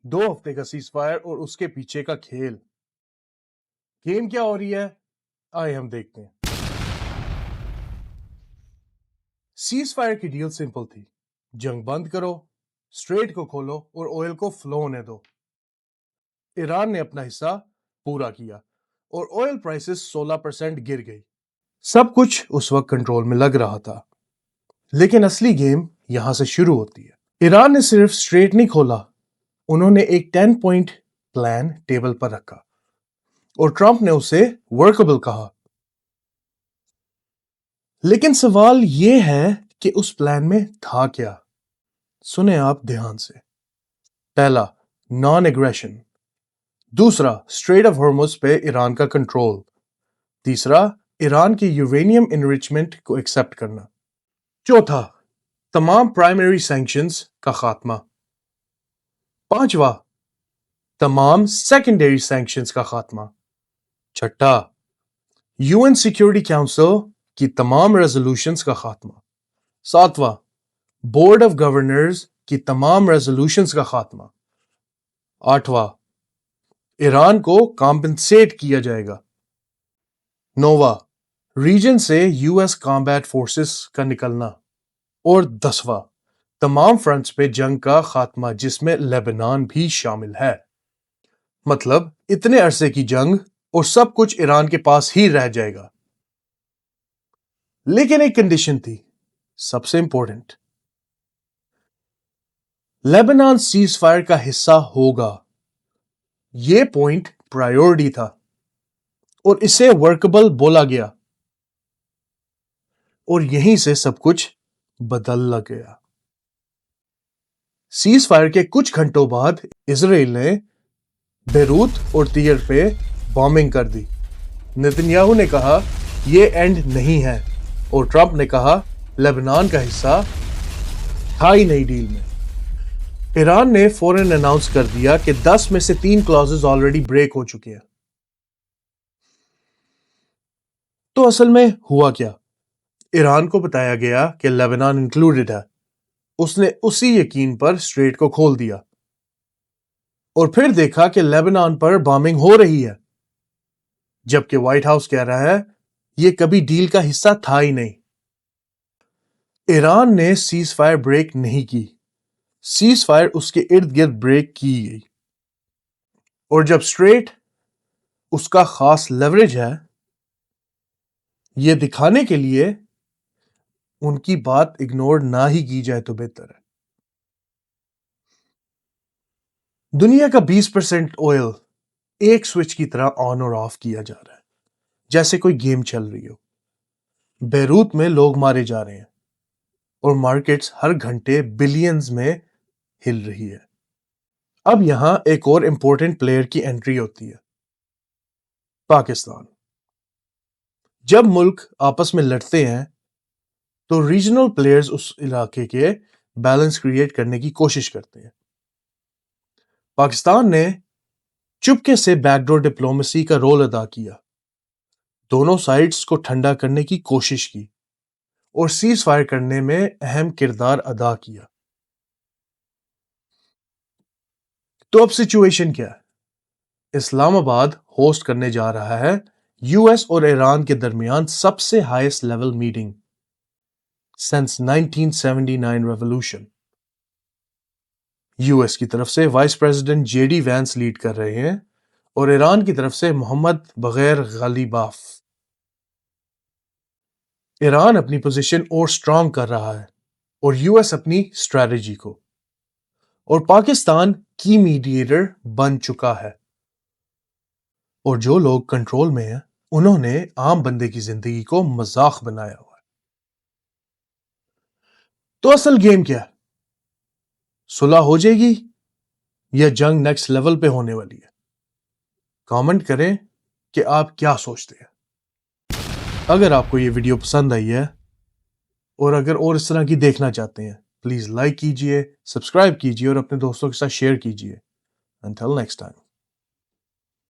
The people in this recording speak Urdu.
2 ہفتے کا سیز فائر اور اس کے پیچھے کا کھیل. گیم کیا ہو رہی ہے آئے ہم دیکھتے ہیں. سیز فائر کی ڈیل سمپل تھی. جنگ بند کرو، اسٹریٹ کو کھولو اور آئل کو فلو ہونے دو. ایران نے اپنا حصہ پورا کیا اور آئل پرائسز 16% گر گئی. سب کچھ اس وقت کنٹرول میں لگ رہا تھا، لیکن اصلی گیم یہاں سے شروع ہوتی ہے. ایران نے صرف اسٹریٹ نہیں کھولا، انہوں نے ایک 10 پوائنٹ پلان ٹیبل پر رکھا اور ٹرمپ نے اسے ورکبل کہا. لیکن سوال یہ ہے کہ اس پلان میں تھا کیا؟ سنیں آپ دھیان سے. پہلا، نان ایگریشن. دوسرا، اسٹریٹ آف ہارمز پہ ایران کا کنٹرول. تیسرا، ایران کی یورینیم انریچمنٹ کو ایکسپٹ کرنا. چوتھا، تمام پرائمری سینکشنز کا خاتمہ. پانچواں، تمام سیکنڈری سینکشنز کا خاتمہ. چھٹا، UN سیکیورٹی کونسل کی تمام ریزولوشنز کا خاتمہ. ساتواں، بورڈ آف گورنرز کی تمام ریزولوشنز کا خاتمہ. آٹھواں، ایران کو کمپنسیٹ کیا جائے گا. نوواں، ریجن سے US کامبیٹ فورسز کا نکلنا. اور 10واں، تمام فرنٹس پہ جنگ کا خاتمہ جس میں لیبنان بھی شامل ہے. مطلب اتنے عرصے کی جنگ اور سب کچھ ایران کے پاس ہی رہ جائے گا. لیکن ایک کنڈیشن تھی، سب سے امپورٹنٹ. لیبنان سیز فائر کا حصہ ہوگا. یہ پوائنٹ پرائیورٹی تھا اور اسے ورکبل بولا گیا. اور یہیں سے سب کچھ بدل لگ گیا. سیز فائر کے کچھ گھنٹوں بعد اسرائیل نے بیروت اور تیر پہ بامبنگ کر دی. نتنیاہو نے کہا یہ اینڈ نہیں ہے اور ٹرمپ نے کہا لیبنان کا حصہ تھا ہی نہیں ڈیل میں. ایران نے فوراً اناؤنس کر دیا کہ 10 میں سے 3 کلازز آلریڈی بریک ہو چکے ہیں. تو اصل میں ہوا کیا؟ ایران کو بتایا گیا کہ لیبنان انکلوڈڈ ہے. اس نے اسی یقین پر اسٹریٹ کو کھول دیا اور پھر دیکھا کہ لیبنان پر بامبنگ ہو رہی ہے، جبکہ وائٹ ہاؤس کہہ رہا ہے یہ کبھی ڈیل کا حصہ تھا ہی نہیں. ایران نے سیز فائر بریک نہیں کی، سیز فائر اس کے ارد گرد بریک کی گئی. اور جب اسٹریٹ اس کا خاص لیوریج ہے، یہ دکھانے کے لیے ان کی بات اگنور نہ ہی کی جائے تو بہتر ہے. دنیا کا 20% آئل ایک سوئچ کی طرح آن اور آف کیا جا رہا ہے، جیسے کوئی گیم چل رہی ہو. بیروت میں لوگ مارے جا رہے ہیں اور مارکیٹس ہر گھنٹے بلینز میں ہل رہی ہے. اب یہاں ایک اور امپورٹنٹ پلیئر کی انٹری ہوتی ہے، پاکستان. جب ملک آپس میں لڑتے ہیں تو ریجنل پلیئرز اس علاقے کے بیلنس کریٹ کرنے کی کوشش کرتے ہیں. پاکستان نے چپکے سے بیک ڈور ڈپلومیسی کا رول ادا کیا، دونوں سائڈز کو ٹھنڈا کرنے کی کوشش کی اور سیز فائر کرنے میں اہم کردار ادا کیا. تو اب سچویشن کیا ہے؟ اسلام آباد ہوسٹ کرنے جا رہا ہے US اور ایران کے درمیان سب سے highest level meeting since 1979 revolution. US کی طرف سے vice president JD Vance lead کر رہے ہیں اور ایران کی طرف سے محمد بغیر غالیباف. ایران اپنی پوزیشن اور سٹرونگ کر رہا ہے اور US اپنی اسٹریٹجی کو، اور پاکستان کی میڈیٹر بن چکا ہے. اور جو لوگ کنٹرول میں ہیں انہوں نے عام بندے کی زندگی کو مذاق بنایا ہوا ہے. تو اصل گیم کیا ہے؟ صلح ہو جائے گی یا جنگ نیکسٹ لیول پہ ہونے والی ہے؟ کامنٹ کریں کہ آپ کیا سوچتے ہیں. اگر آپ کو یہ ویڈیو پسند آئی ہے اور اگر اور اس طرح کی دیکھنا چاہتے ہیں پلیز لائک کیجئے، سبسکرائب کیجئے اور اپنے دوستوں کے ساتھ شیئر کیجئے. Until next time.